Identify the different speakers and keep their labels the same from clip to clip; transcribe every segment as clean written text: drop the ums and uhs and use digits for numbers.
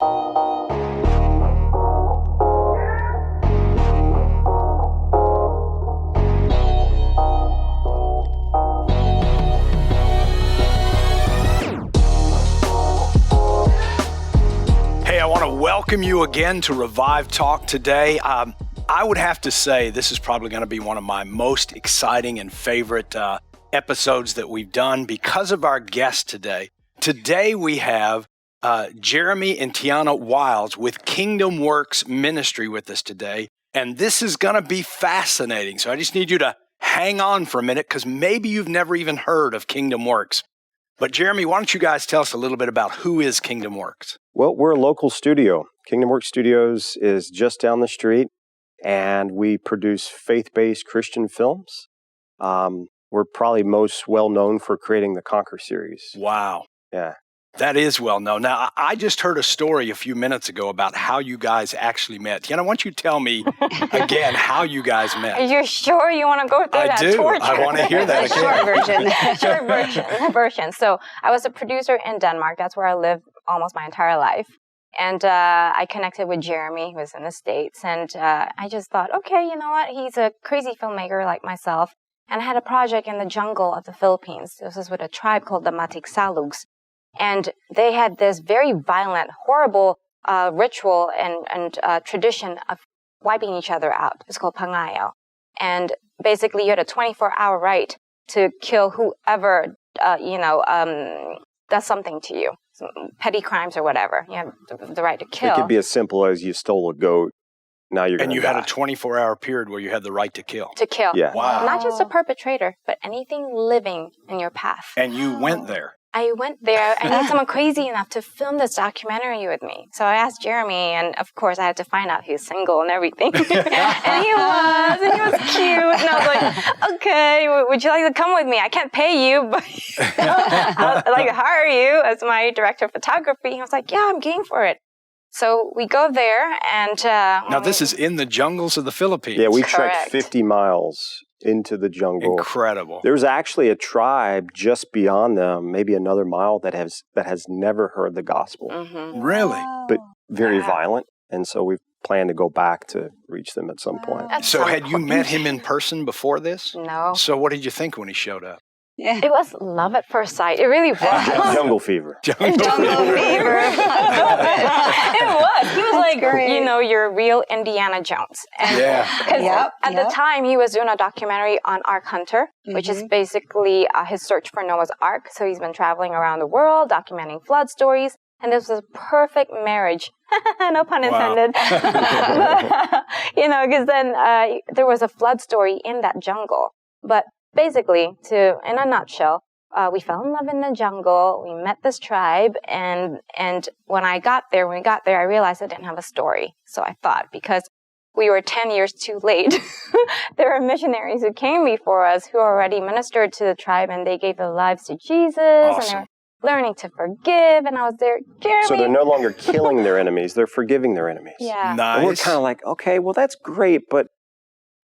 Speaker 1: Hey, I want to welcome you again to Revive Talk today. I would have to say this is probably going to be one of my most exciting and favorite episodes that we've done because of our guest today. Today we have Jeremy and Tiana Wiles with Kingdom Works Ministry with us today, and this is going to be fascinating. So I just need you to hang on for a minute because maybe you've never even heard of Kingdom Works. But Jeremy, why don't you guys tell us a little bit about who is Kingdom Works?
Speaker 2: Well, we're a local studio. Kingdom Works Studios is just down the street, and we produce faith-based Christian films. We're probably most well-known for creating the Conquer series.
Speaker 1: Wow.
Speaker 2: Yeah.
Speaker 1: That is well known. Now, I just heard a story a few minutes ago about how you guys actually met. Tiana, why don't you tell me again how you guys met?
Speaker 3: Are you sure you want to go through that torture?
Speaker 1: I want to hear that again.
Speaker 3: Short version. So I was a producer in Denmark. That's where I lived almost my entire life. And I connected with Jeremy, who was in the States. And I just thought, okay, you know what? He's a crazy filmmaker like myself. And I had a project in the jungle of the Philippines. This was with a tribe called the Matiksalugs. And they had this very violent, horrible ritual and tradition of wiping each other out. It's called pangayo. And basically, you had a 24-hour right to kill whoever, does something to you. Petty crimes or whatever. You have the right to kill.
Speaker 2: It could be as simple as you stole a goat. Now you're going to die.
Speaker 1: And you had a 24-hour period where you had the right to kill.
Speaker 3: To kill.
Speaker 2: Yeah.
Speaker 1: Wow.
Speaker 3: Not just a perpetrator, but anything living in your path.
Speaker 1: And you went there.
Speaker 3: I went there. I need someone crazy enough to film this documentary with me. So I asked Jeremy, and of course I had to find out he was single and everything. And he was cute. And I was like, okay, would you like to come with me? I can't pay you, but I'd like to hire you as my director of photography. He was like, yeah, I'm game for it. So we go there, and
Speaker 1: now this is in the jungles of the Philippines.
Speaker 2: Yeah, we trekked 50 miles into the jungle.
Speaker 1: Incredible.
Speaker 2: There's actually a tribe just beyond them, maybe another mile, that has never heard the gospel.
Speaker 3: Mm-hmm.
Speaker 1: Really?
Speaker 2: But very violent, and so we plan to go back to reach them at some point.
Speaker 1: So had you met him in person before this?
Speaker 3: No.
Speaker 1: So what did you think when he showed up?
Speaker 3: Yeah. It was love at first sight. It really was.
Speaker 2: Jungle fever.
Speaker 3: Jungle fever. It was. He was like, your real Indiana Jones. And
Speaker 1: yeah.
Speaker 3: At the time, he was doing a documentary on Ark Hunter, which is basically his search for Noah's Ark. So he's been traveling around the world, documenting flood stories. And this was a perfect marriage. No pun intended. Because then there was a flood story in that jungle. But basically, in a nutshell, we fell in love in the jungle. We met this tribe, and when we got there, I realized I didn't have a story. So I thought, because we were 10 years too late, there were missionaries who came before us who already ministered to the tribe, and they gave their lives to Jesus,
Speaker 1: awesome.
Speaker 3: And they were learning to forgive. And I was there, Jeremy.
Speaker 2: So they're no longer killing their enemies; they're forgiving their enemies.
Speaker 3: Yeah,
Speaker 1: nice.
Speaker 2: And we're kind of like, okay, well, that's great, but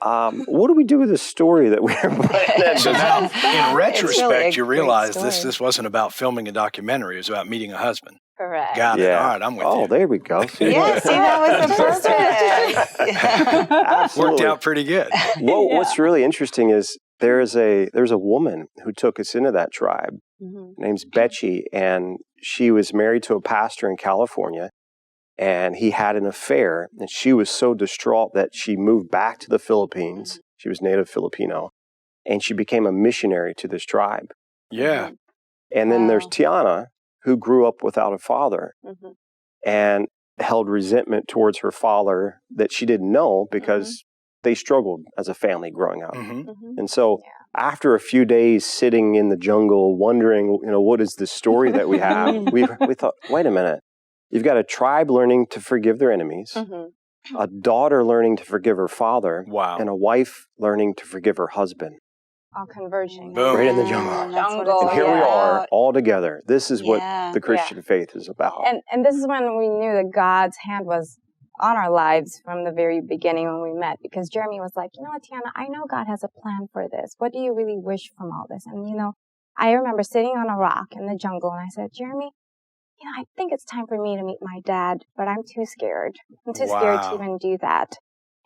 Speaker 2: what do we do with this story that we're putting?
Speaker 1: So now, in retrospect,
Speaker 4: really
Speaker 1: you realize this wasn't about filming a documentary. It was about meeting a husband.
Speaker 3: correct.
Speaker 1: Got it.
Speaker 2: Yeah.
Speaker 1: All right, I'm with you.
Speaker 2: Oh, there we go.
Speaker 4: Yeah, see, that was the purpose.
Speaker 2: Absolutely.
Speaker 1: Worked out pretty good.
Speaker 2: Well, what's really interesting is there's a woman who took us into that tribe.
Speaker 3: Mm-hmm.
Speaker 2: Her name's Betsy, and she was married to a pastor in California, and he had an affair, and she was so distraught that she moved back to the Philippines. She was native Filipino, and she became a missionary to this tribe.
Speaker 1: Yeah.
Speaker 2: And then there's Tiana, who grew up without a father and held resentment towards her father that she didn't know because they struggled as a family growing up. And so after a few days sitting in the jungle wondering, what is the story that we have, we thought, wait a minute. You've got a tribe learning to forgive their enemies, a daughter learning to forgive her father, and a wife learning to forgive her husband.
Speaker 3: All converging.
Speaker 1: Boom.
Speaker 2: Right in the jungle. And here we are, all together. This is what the Christian faith is about.
Speaker 3: And this is when we knew that God's hand was on our lives from the very beginning when we met. Because Jeremy was like, you know what, Tiana, I know God has a plan for this. What do you really wish from all this? And, I remember sitting on a rock in the jungle, and I said, Jeremy, I think it's time for me to meet my dad, but I'm too scared. I'm too scared to even do that.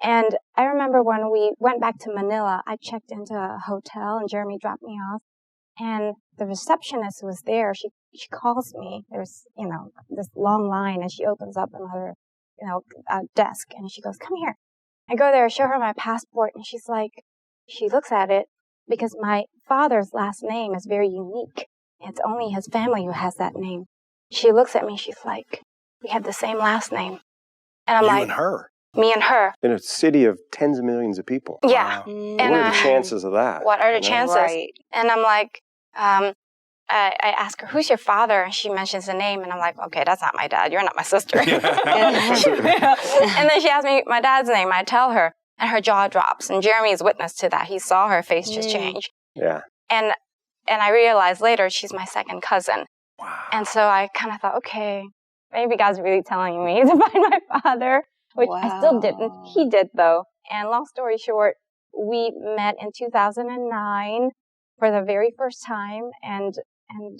Speaker 3: And I remember when we went back to Manila, I checked into a hotel and Jeremy dropped me off. And the receptionist was there. She calls me. There's, this long line, and she opens up another, desk, and she goes, "Come here." I go there, show her my passport, and she looks at it because my father's last name is very unique. It's only his family who has that name. She looks at me. She's like, "We have the same last name." And I'm like,
Speaker 1: and her.
Speaker 3: Me and her.
Speaker 2: In a city of tens of millions of people.
Speaker 3: Yeah.
Speaker 1: Wow.
Speaker 3: And,
Speaker 2: what are the chances of that?
Speaker 3: What are the chances?
Speaker 4: Right.
Speaker 3: And I'm like, I ask her, "Who's your father?" And she mentions the name. And I'm like, "Okay, that's not my dad. You're not my sister." And then she asks me my dad's name. I tell her, and her jaw drops. And Jeremy is witness to that. He saw her face just change.
Speaker 2: Yeah.
Speaker 3: And I realized later she's my second cousin.
Speaker 1: Wow.
Speaker 3: And so I kind of thought, okay, maybe God's really telling me to find my father, which I still didn't. He did, though. And long story short, we met in 2009 for the very first time. And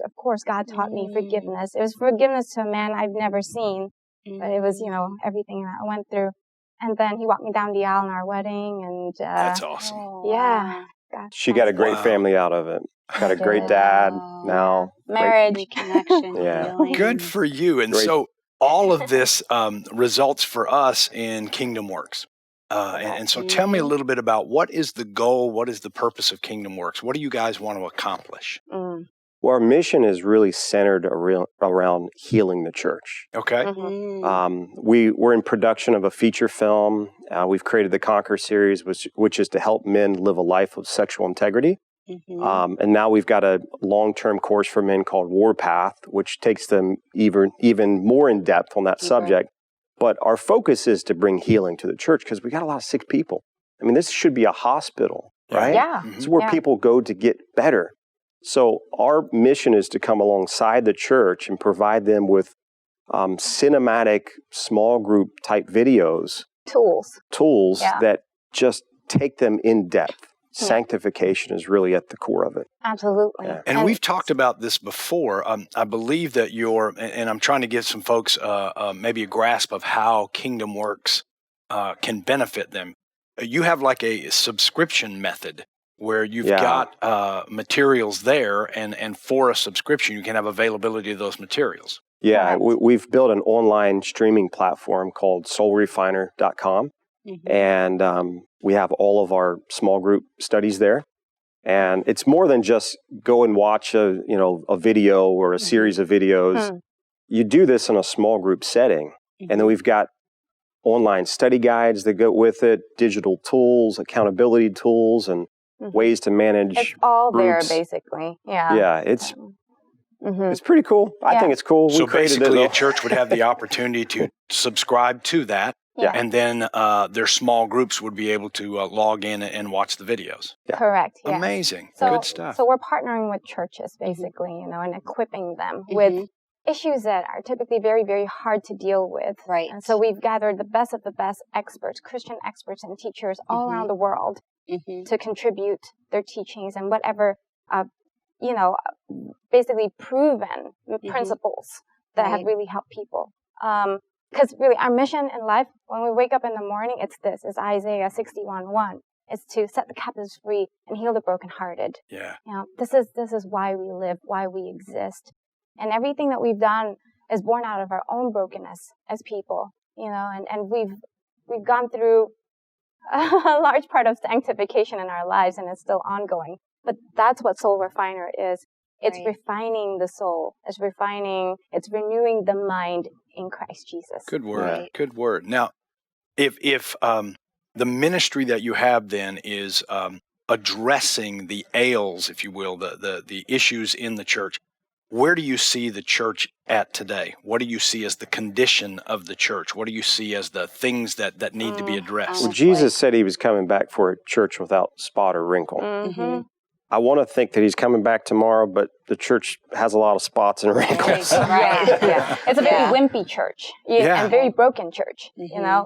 Speaker 3: of course, God taught me forgiveness. It was forgiveness to a man I've never seen. But it was, everything that I went through. And then he walked me down the aisle in our wedding. And
Speaker 1: That's awesome.
Speaker 3: yeah. God,
Speaker 2: She got a great family out of it. Got a great dad now.
Speaker 3: Marriage.
Speaker 4: Reconnection.
Speaker 2: Yeah.
Speaker 4: Healing.
Speaker 1: Good for you. And
Speaker 2: Great.
Speaker 1: so all of this results for us in Kingdom Works. And so tell me a little bit about what is the goal? What is the purpose of Kingdom Works? What do you guys want to accomplish?
Speaker 2: Well, our mission is really centered around healing the church.
Speaker 1: Okay.
Speaker 2: We're in production of a feature film. We've created the Conquer series, which is to help men live a life of sexual integrity. And now we've got a long-term course for men called Warpath, which takes them even more in depth on that subject. But our focus is to bring healing to the church because we got a lot of sick people. I mean, this should be a hospital, right?
Speaker 3: Yeah.
Speaker 2: This is where people go to get better. So our mission is to come alongside the church and provide them with cinematic, small group type videos. Tools that just take them in depth. Sanctification is really at the core of it.
Speaker 3: Absolutely.
Speaker 2: Yeah.
Speaker 1: And we've talked about this before. I believe that and I'm trying to give some folks maybe a grasp of how Kingdom Works can benefit them. You have like a subscription method where you've got materials there, and for a subscription, you can have availability of those materials.
Speaker 2: Yeah, we've built an online streaming platform called soulrefiner.com. And we have all of our small group studies there. And it's more than just go and watch a video or a series of videos. You do this in a small group setting. And then we've got online study guides that go with it, digital tools, accountability tools, and ways to manage
Speaker 3: It's all
Speaker 2: groups.
Speaker 3: there, basically. Yeah.
Speaker 2: Yeah, it's pretty cool. I think it's cool.
Speaker 1: So
Speaker 2: We created
Speaker 1: basically,
Speaker 2: it,
Speaker 1: a church would have the opportunity to subscribe to that.
Speaker 3: Yeah.
Speaker 1: And then their small groups would be able to log in and watch the videos.
Speaker 3: Correct. Yes.
Speaker 1: Amazing.
Speaker 3: So,
Speaker 1: Good stuff.
Speaker 3: So we're partnering with churches, basically, and equipping them with issues that are typically very, very hard to deal with.
Speaker 4: Right.
Speaker 3: And so we've gathered the best of the best experts, Christian experts and teachers all around the world to contribute their teachings and whatever, basically proven principles that have really helped people. Because really, our mission in life, when we wake up in the morning, it's Isaiah 61:1. It's to set the captives free and heal the brokenhearted.
Speaker 1: Yeah.
Speaker 3: This is why we live, why we exist. And everything that we've done is born out of our own brokenness as people, and we've gone through a large part of sanctification in our lives, and it's still ongoing. But that's what Soul Refiner is. It's refining the soul. It's renewing the mind in Christ Jesus.
Speaker 1: Good word. Good word. Now, if the ministry that you have then is addressing the ails, if you will, the issues in the church, where do you see the church at today? What do you see as the condition of the church? What do you see as the things that need to be addressed?
Speaker 2: Well, Jesus said he was coming back for a church without spot or wrinkle. I want to think that he's coming back tomorrow, but the church has a lot of spots and wrinkles.
Speaker 3: It's a very wimpy church, and very broken church,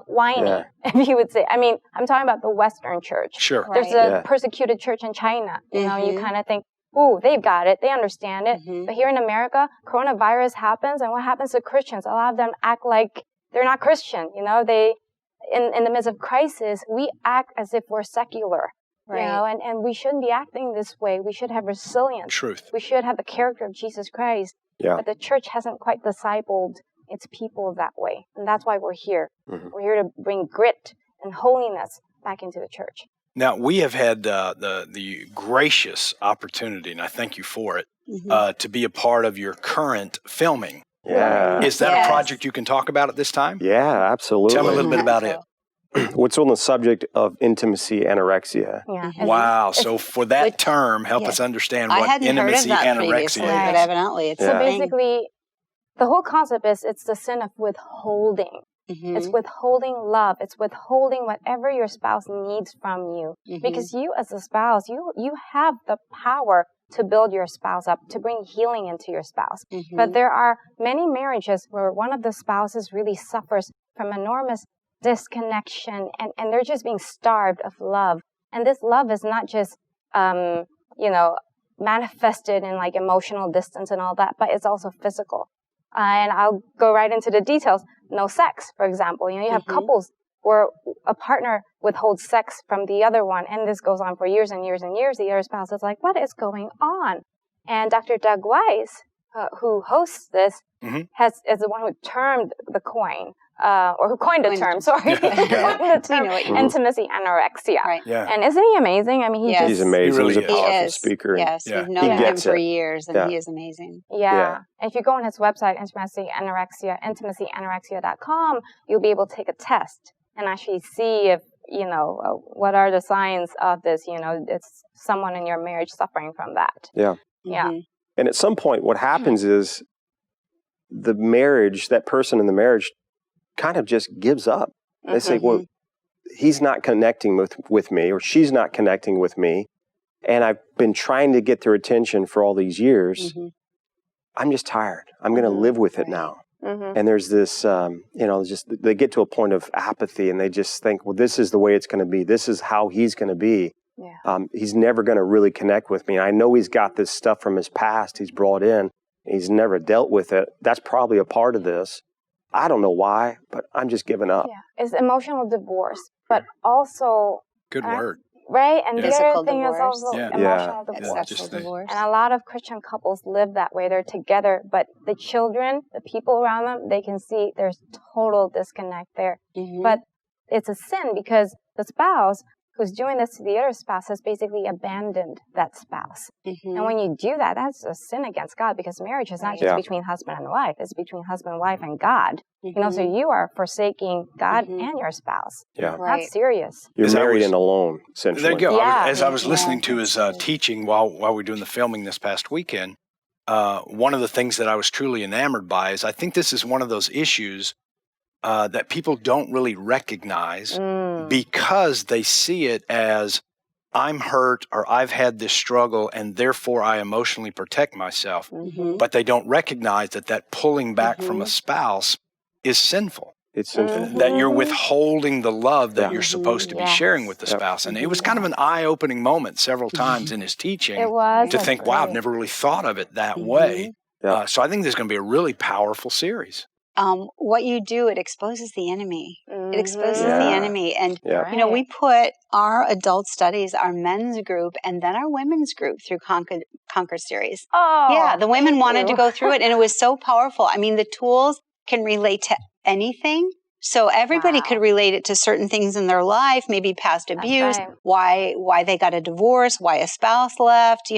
Speaker 3: whiny, if you would say. I mean, I'm talking about the Western church.
Speaker 1: Sure.
Speaker 3: There's a persecuted church in China. You kind of think, ooh, they've got it. They understand it. But here in America, coronavirus happens, and what happens to Christians? A lot of them act like they're not Christian. You know, in the midst of crisis, we act as if we're secular.
Speaker 4: Right.
Speaker 3: You know, and we shouldn't be acting this way. We should have resilience.
Speaker 1: Truth.
Speaker 3: We should have the character of Jesus Christ.
Speaker 2: Yeah.
Speaker 3: But the church hasn't quite discipled its people that way. And that's why we're here. We're here to bring grit and holiness back into the church.
Speaker 1: Now, we have had the gracious opportunity, and I thank you for it, to be a part of your current filming.
Speaker 2: Yeah.
Speaker 1: Is that a project you can talk about at this time?
Speaker 2: Yeah, absolutely.
Speaker 1: Tell me a little bit about it.
Speaker 2: What's on the subject of intimacy anorexia?
Speaker 3: Yeah.
Speaker 1: Wow. So for that term, help us understand
Speaker 4: I
Speaker 1: what
Speaker 4: hadn't heard of
Speaker 1: intimacy
Speaker 4: that
Speaker 1: anorexia
Speaker 4: previously,
Speaker 1: is.
Speaker 4: but evidently it's
Speaker 3: So
Speaker 4: a thing.
Speaker 3: basically, the whole concept is it's the sin of withholding. It's withholding love. It's withholding whatever your spouse needs from you. Because you as a spouse, you have the power to build your spouse up, to bring healing into your spouse. But there are many marriages where one of the spouses really suffers from enormous disconnection, and they're just being starved of love. And this love is not just, manifested in like emotional distance and all that, but it's also physical. And I'll go right into the details. No sex, for example. You know, you have couples where a partner withholds sex from the other one, and this goes on for years and years and years. The other spouse is like, what is going on? And Dr. Doug Weiss, who hosts this, is the one who termed the coin, or who coined the term, sorry. Coined the term, intimacy anorexia.
Speaker 4: Right.
Speaker 1: Yeah.
Speaker 3: And isn't he amazing? I mean,
Speaker 2: He's amazing.
Speaker 1: He really
Speaker 2: He's a
Speaker 1: is.
Speaker 2: powerful speaker.
Speaker 4: Yes,
Speaker 1: Yeah.
Speaker 4: we've known
Speaker 2: He
Speaker 4: him
Speaker 2: gets
Speaker 4: for
Speaker 2: it.
Speaker 4: years, and he is amazing.
Speaker 3: Yeah. If you go on his website, intimacyanorexia's.com, you'll be able to take a test and actually see if, what are the signs of this, it's someone in your marriage suffering from that.
Speaker 2: Yeah.
Speaker 3: Yeah.
Speaker 2: And at some point, what happens is the marriage, that person in the marriage kind of just gives up. They say, well, he's not connecting with me, or she's not connecting with me, and I've been trying to get their attention for all these years. I'm just tired. I'm going to live with it now. And there's this, they get to a point of apathy, and they just think, well, this is the way it's going to be. This is how he's going to be.
Speaker 3: Yeah.
Speaker 2: He's never going to really connect with me. I know he's got this stuff from his past he's brought in. He's never dealt with it. That's probably a part of this. I don't know why, but I'm just giving up.
Speaker 3: Yeah. It's emotional divorce, but also...
Speaker 1: Good word.
Speaker 3: Right? And the
Speaker 4: Physical
Speaker 3: other thing
Speaker 4: divorce.
Speaker 3: is also emotional divorce.
Speaker 4: Sexual divorce.
Speaker 3: And a lot of Christian couples live that way. They're together, but the children, the people around them, they can see there's total disconnect there. But it's a sin because the spouse who's doing this to the other spouse has basically abandoned that spouse. And when you do that, that's a sin against God, because marriage is not just between husband and wife. It's between husband, wife, and God. So you are forsaking God and your spouse.
Speaker 2: Yeah.
Speaker 3: That's serious.
Speaker 2: You're married and alone, essentially.
Speaker 1: There you go.
Speaker 3: Yeah.
Speaker 1: As I was listening to his teaching while we were doing the filming this past weekend, one of the things that I was truly enamored by is I think this is one of those issues that people don't really recognize because they see it as I'm hurt or I've had this struggle and therefore I emotionally protect myself. But they don't recognize that pulling back from a spouse is sinful.
Speaker 2: It's sinful.
Speaker 1: That you're withholding the love that you're supposed to be sharing with the spouse. And it was kind of an eye-opening moment several times in his teaching to think, wow, I've never really thought of it that way. So I think this is going to be a really powerful series.
Speaker 4: What you do, it exposes the enemy. It exposes the enemy. And, we put our adult studies, our men's group, and then our women's group through Conquer series.
Speaker 3: Oh,
Speaker 4: yeah, the women wanted to go through it, and it was so powerful. I mean, the tools can relate to anything. So everybody could relate it to certain things in their life, maybe past abuse, why they got a divorce, why a spouse left,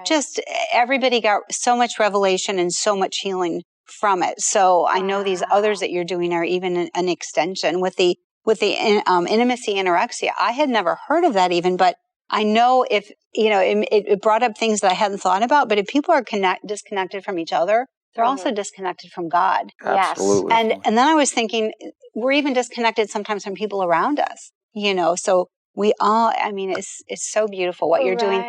Speaker 4: just everybody got so much revelation and so much healing from it. So I know these others that you're doing are even an extension with the intimacy anorexia. I had never heard of that even, but I know if, it brought up things that I hadn't thought about, but if people are disconnected from each other, they're also disconnected from God.
Speaker 2: Absolutely.
Speaker 4: And then I was thinking, we're even disconnected sometimes from people around us, so we all, it's so beautiful what you're doing.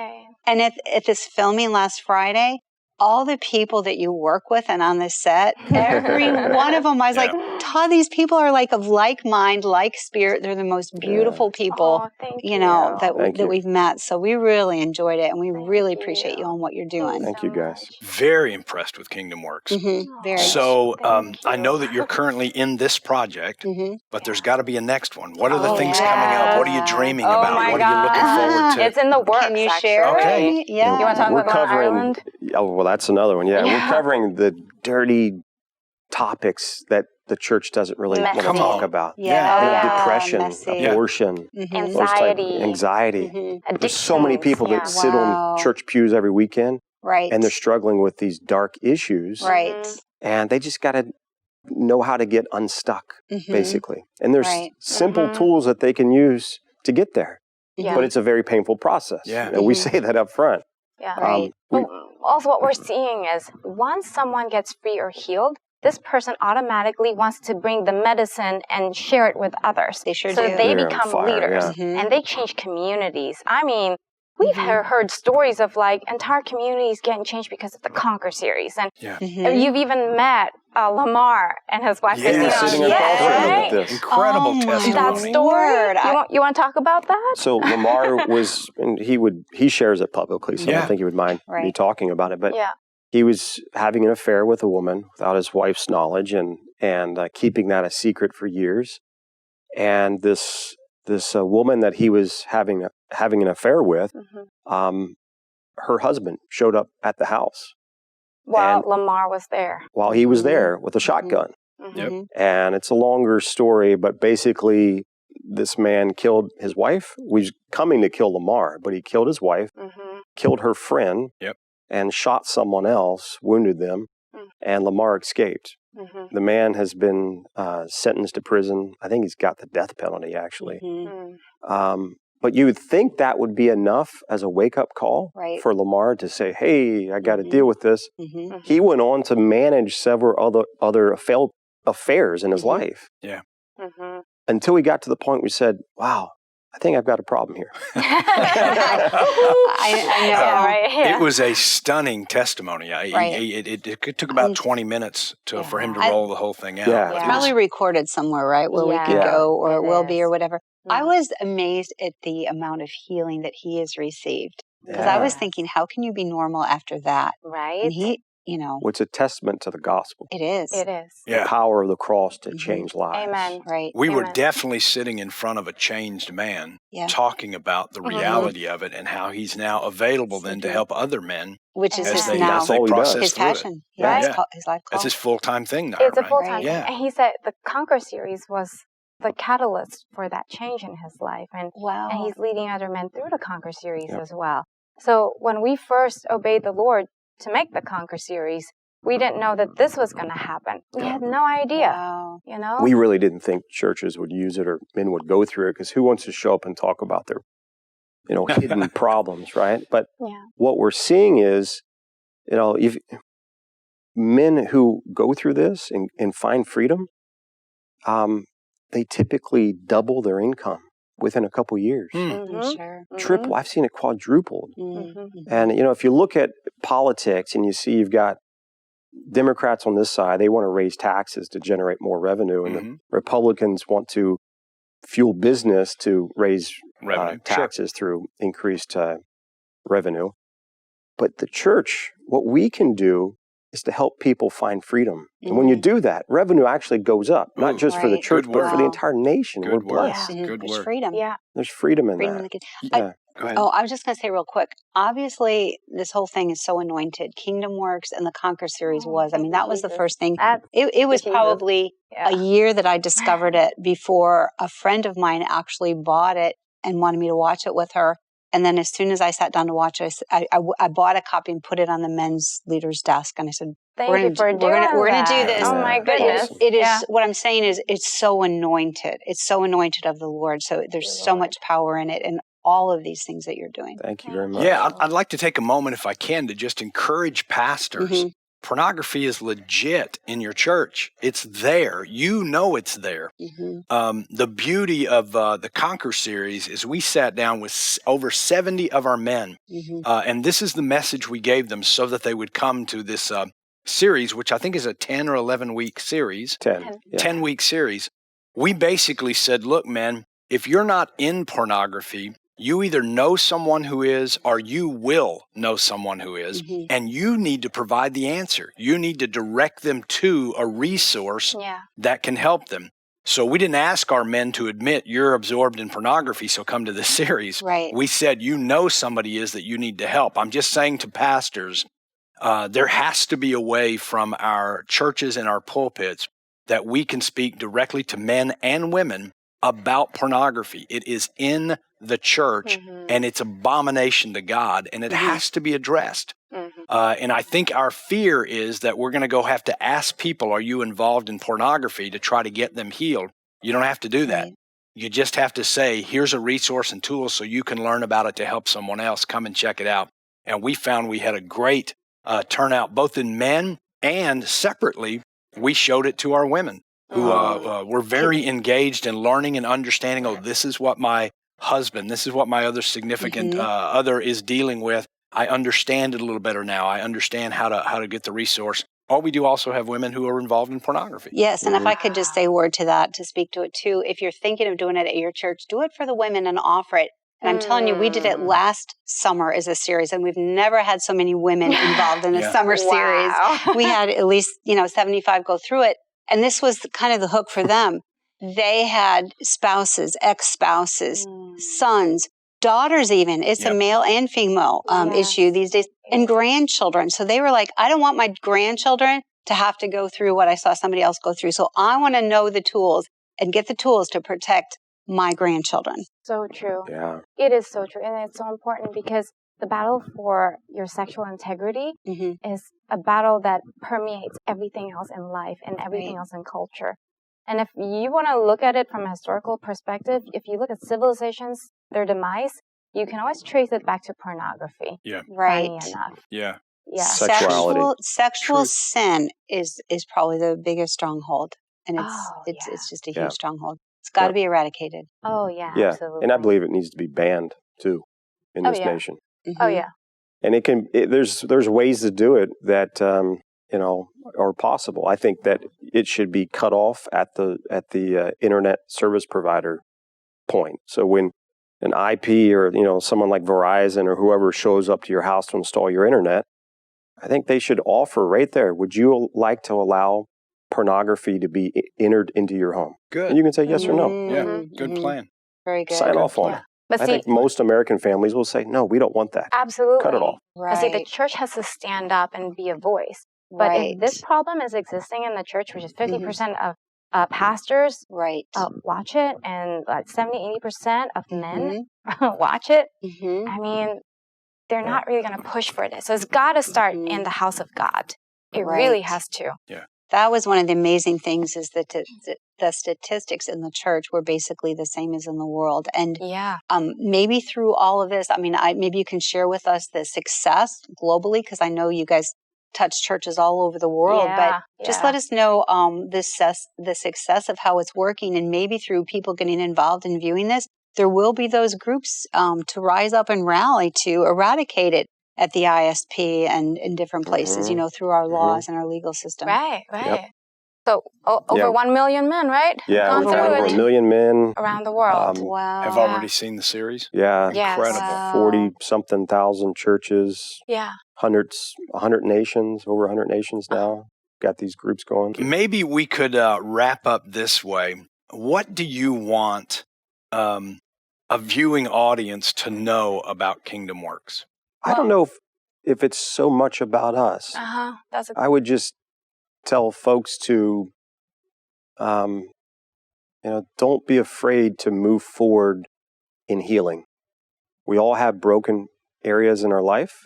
Speaker 4: And at this filming last Friday, all the people that you work with and on the set, every one of them, I was like, Todd, these people are like of like mind, like spirit. They're the most beautiful people, that we've met. So we really enjoyed it, and we really appreciate you and what you're doing.
Speaker 2: Thank you, guys.
Speaker 1: Very impressed with Kingdom Works.
Speaker 4: Very.
Speaker 1: So I know that you're currently in this project, but there's got to be a next one. What are the things coming up? What are you dreaming about?
Speaker 3: My
Speaker 1: what are you looking forward to?
Speaker 3: It's in the works.
Speaker 4: Can you share?
Speaker 1: Okay.
Speaker 4: Yeah.
Speaker 3: You want to talk about Ireland?
Speaker 2: Oh, well, that's another one. Yeah, we're covering the dirty topics that the church doesn't really want to talk about. Depression, abortion, anxiety. There's so many people that sit on church pews every weekend, and they're struggling with these dark issues, and they just got to know how to get unstuck, basically. And there's simple tools that they can use to get there, but it's a very painful process. And we say that up front.
Speaker 3: Also, what we're seeing is once someone gets free or healed, this person automatically wants to bring the medicine and share it with others. They sure do. So they become leaders and they change communities. I mean, we've heard stories of like entire communities getting changed because of the Conquer series. And you've even met Lamar and his wife.
Speaker 2: Sitting across from this.
Speaker 1: Incredible testimony.
Speaker 3: That story. You want to talk about that?
Speaker 2: So Lamar was, and he shares it publicly, so I don't think he would mind me talking about it. But he was having an affair with a woman without his wife's knowledge, and keeping that a secret for years. And this woman that he was having an affair with, her husband showed up at the house
Speaker 3: while Lamar was there.
Speaker 2: While he was there with a shotgun. And it's a longer story, but basically this man killed his wife. He was coming to kill Lamar, but he killed his wife, killed her friend, and shot someone else, wounded them, and Lamar escaped. The man has been sentenced to prison. I think he's got the death penalty, actually. But you would think that would be enough as a wake-up call for Lamar to say, hey, I got to deal with this. He went on to manage several other failed affairs in his life. Until he got to the point where he said, wow, I think I've got a problem here.
Speaker 4: I know.
Speaker 1: It was a stunning testimony. It took about 20 minutes for him to roll the whole thing out.
Speaker 4: It's probably recorded somewhere, where we could go, or it will be, or whatever. I was amazed at the amount of healing that he has received. Because I was thinking, how can you be normal after that? And he, well,
Speaker 2: it's a testament to the gospel.
Speaker 4: It is.
Speaker 3: It is.
Speaker 2: The power of the cross to change lives.
Speaker 3: Amen.
Speaker 1: We were definitely sitting in front of a changed man, talking about the reality of it and how he's now available then to help other men.
Speaker 4: Which is
Speaker 1: his
Speaker 4: passion. His life call.
Speaker 1: That's his full-time thing now.
Speaker 3: It's a full-time thing. And he said the Conquer series was the catalyst for that change in his life. And he's leading other men through the Conquer series as well. So when we first obeyed the Lord to make the Conquer series, we didn't know that this was going to happen. We had no idea,
Speaker 2: We really didn't think churches would use it or men would go through it, because who wants to show up and talk about their, hidden problems, right? But what we're seeing is, if men who go through this and find freedom, they typically double their income within a couple years. Triple. I've seen it quadrupled. And, if you look at politics and you see you've got Democrats on this side, they want to raise taxes to generate more revenue. And the Republicans want to fuel business to raise taxes through increased revenue. But the church, what we can do is to help people find freedom. And when you do that, revenue actually goes up, not just for the church, but for the entire nation. We're blessed.
Speaker 4: There's freedom.
Speaker 2: There's freedom in that.
Speaker 1: Go ahead.
Speaker 4: I was just going to say real quick, obviously this whole thing is so anointed. Kingdom Works and the Conquer series was. I mean, that was the first thing. It was probably a year that I discovered it before a friend of mine actually bought it and wanted me to watch it with her. And then as soon as I sat down to watch it, I bought a copy and put it on the men's leader's desk. And I said, we're going to do this.
Speaker 3: Oh my goodness.
Speaker 4: It is what I'm saying is it's so anointed. It's so anointed of the Lord. So there's so much power in it. And all of these things that you're doing.
Speaker 2: Thank you very much.
Speaker 1: Yeah, I'd like to take a moment, if I can, to just encourage pastors pornography is legit in your church. It's there. You know it's there. The beauty of the Conquer series is we sat down with over 70 of our men, and this is the message we gave them so that they would come to this series, which I think is a 10 or 11-week series. 10-week series. We basically said, look, man, if you're not in pornography, you either know someone who is or you will know someone who is, and you need to provide the answer. You need to direct them to a resource that can help them. So we didn't ask our men to admit you're absorbed in pornography, so come to this series.
Speaker 4: Right.
Speaker 1: We said, you know somebody is that you need to help. I'm just saying to pastors, there has to be a way from our churches and our pulpits that we can speak directly to men and women about pornography. It is in the church, and it's abomination to God, and it has to be addressed. And I think our fear is that we're going to go have to ask people, are you involved in pornography, to try to get them healed. You don't have to do that. You just have to say, here's a resource and tool so you can learn about it to help someone else. Come and check it out. And we found we had a great turnout, both in men and separately. We showed it to our women who were very engaged in learning and understanding, oh, this is what my husband, this is what my other significant other is dealing with. I understand it a little better now. I understand how to get the resource. Or we do also have women who are involved in pornography.
Speaker 4: Yes, and if I could just say a word to that, to speak to it too, if you're thinking of doing it at your church, do it for the women and offer it. And I'm telling you, we did it last summer as a series, and we've never had so many women involved in a summer series. We had at least, 75 go through it. And this was kind of the hook for them. They had spouses, ex-spouses, sons, daughters even. It's a male and female issue these days, and grandchildren. So they were like, I don't want my grandchildren to have to go through what I saw somebody else go through. So I want to know the tools and get the tools to protect my grandchildren.
Speaker 3: So true.
Speaker 2: Yeah.
Speaker 3: It is so true. And it's so important because the battle for your sexual integrity is a battle that permeates everything else in life and everything else in culture. And if you want to look at it from a historical perspective, if you look at civilizations, their demise, you can always trace it back to pornography.
Speaker 2: Yeah.
Speaker 4: Right.
Speaker 3: Funny enough.
Speaker 1: Yeah.
Speaker 3: Yeah.
Speaker 2: Sexuality.
Speaker 4: Sexual sin is probably the biggest stronghold. And it's just a huge stronghold. It's got to be eradicated.
Speaker 3: Oh, yeah,
Speaker 2: Yeah.
Speaker 3: absolutely.
Speaker 2: And I believe it needs to be banned too in this nation.
Speaker 3: Oh, yeah.
Speaker 2: And there's ways to do it that are possible. I think that it should be cut off at the internet service provider point. So when an IP or someone like Verizon or whoever shows up to your house to install your internet, I think they should offer right there. Would you like to allow pornography to be entered into your home?
Speaker 1: Good.
Speaker 2: And you can say yes or no.
Speaker 1: Yeah. Good plan.
Speaker 4: Very good.
Speaker 2: Sign off on it.
Speaker 3: But
Speaker 2: I think most American families will say, no, we don't want that.
Speaker 3: Absolutely.
Speaker 2: Cut it off.
Speaker 3: But see, the church has to stand up and be a voice. But if this problem is existing in the church, which is 50% of pastors watch it, and like 70-80% of men watch it, I mean, they're not really going to push for this. So it's got to start in the house of God. It really has to.
Speaker 1: Yeah.
Speaker 4: That was one of the amazing things, is that the statistics in the church were basically the same as in the world. And maybe through all of this, maybe you can share with us the success globally, because I know you guys touch churches all over the world. But just let us know the success of how it's working, and maybe through people getting involved in viewing this, there will be those groups to rise up and rally to eradicate it at the ISP and in different places, through our laws and our legal system.
Speaker 3: Right.
Speaker 2: Yep.
Speaker 3: So over 1 million men, right?
Speaker 2: Yeah,
Speaker 3: over
Speaker 2: 1 million men
Speaker 3: around the world.
Speaker 4: Wow.
Speaker 1: Have already seen the series.
Speaker 2: Yeah.
Speaker 1: Incredible.
Speaker 4: Wow.
Speaker 2: 40-something thousand churches.
Speaker 3: Yeah.
Speaker 2: 100 nations, over 100 nations now. Got these groups going.
Speaker 1: Maybe we could wrap up this way. What do you want a viewing audience to know about Kingdom Works?
Speaker 2: I don't know if it's so much about us. I would just tell folks to, don't be afraid to move forward in healing. We all have broken areas in our life.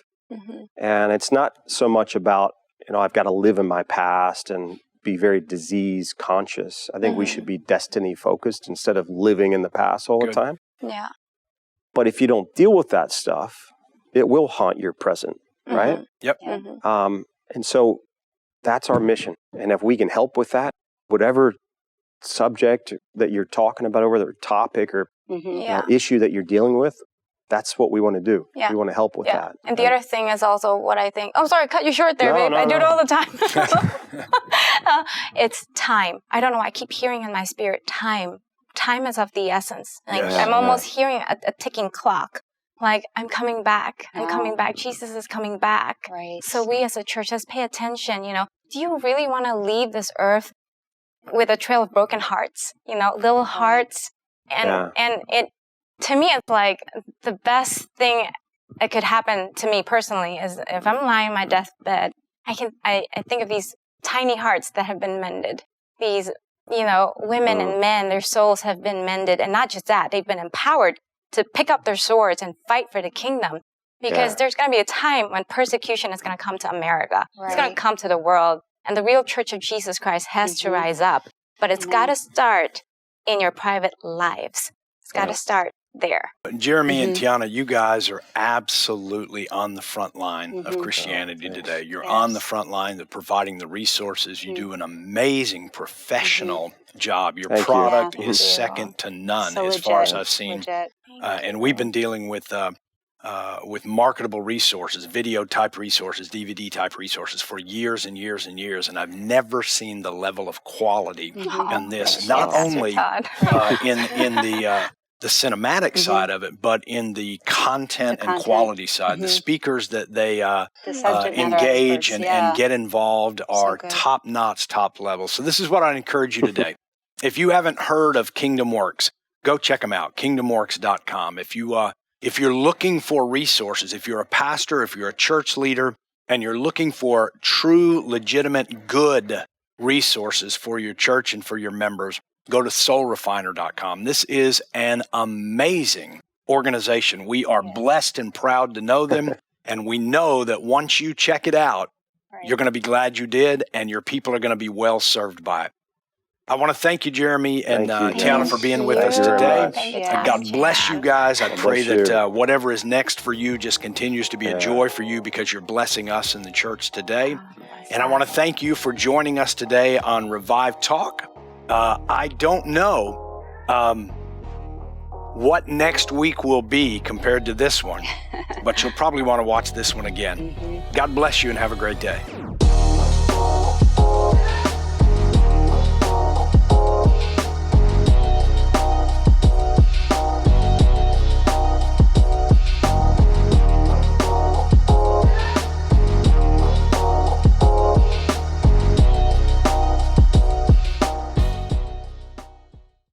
Speaker 2: And it's not so much about, I've got to live in my past and be very disease conscious. I think we should be destiny focused instead of living in the past all the time.
Speaker 3: Yeah.
Speaker 2: But if you don't deal with that stuff, it will haunt your present, right?
Speaker 1: Yep.
Speaker 2: And so That's our mission. And if we can help with that, whatever subject that you're talking about, over the topic or issue that you're dealing with, that's what we want to do.
Speaker 3: Yeah.
Speaker 2: We want to help with that.
Speaker 3: And the other thing is also what I think, oh, sorry, cut you short there, babe. I do it all the time. It's time. I don't know. I keep hearing in my spirit, time. Time is of the essence. Like I'm almost hearing a ticking clock. Like, I'm coming back. I'm coming back. Jesus is coming back.
Speaker 4: Right.
Speaker 3: So we as a church, let's pay attention, Do you really want to leave this earth with a trail of broken hearts? Little hearts. And it, to me, it's like the best thing that could happen to me personally is if I'm lying on my deathbed, I think of these tiny hearts that have been mended. These, women and men, their souls have been mended. And not just that, they've been empowered to pick up their swords and fight for the kingdom. Because there's going to be a time when persecution is going to come to America. Right. It's going to come to the world. And the real church of Jesus Christ has to rise up. But it's got to start in your private lives. It's got to start there.
Speaker 1: Jeremy and Tiana, you guys are absolutely on the front line of Christianity today. You're on the front line of providing the resources. You do an amazing professional job. Your product is second to none as far as I've seen. And we've been dealing with marketable resources, video type resources, DVD type resources for years and years and years. And I've never seen the level of quality in this, not only in the cinematic side of it, but in the content and quality side. The speakers that they engage and get involved are top-notch, top level. So this is what I encourage you today. If you haven't heard of Kingdom Works, go check them out, kingdomworks.com. If you're looking for resources, if you're a pastor, if you're a church leader, and you're looking for true, legitimate, good resources for your church and for your members, go to soulrefiner.com. This is an amazing organization. We are blessed and proud to know them, and we know that once you check it out, you're going to be glad you did, and your people are going to be well served by it. I want to thank you, Jeremy and Tiana, for being with us today. God bless you guys. I pray that whatever is next for you just continues to be a joy for you because you're blessing us in the church today. And I want to thank you for joining us today on Revive Talk. I don't know what next week will be compared to this one, but you'll probably want to watch this one again. God bless you and have a great day.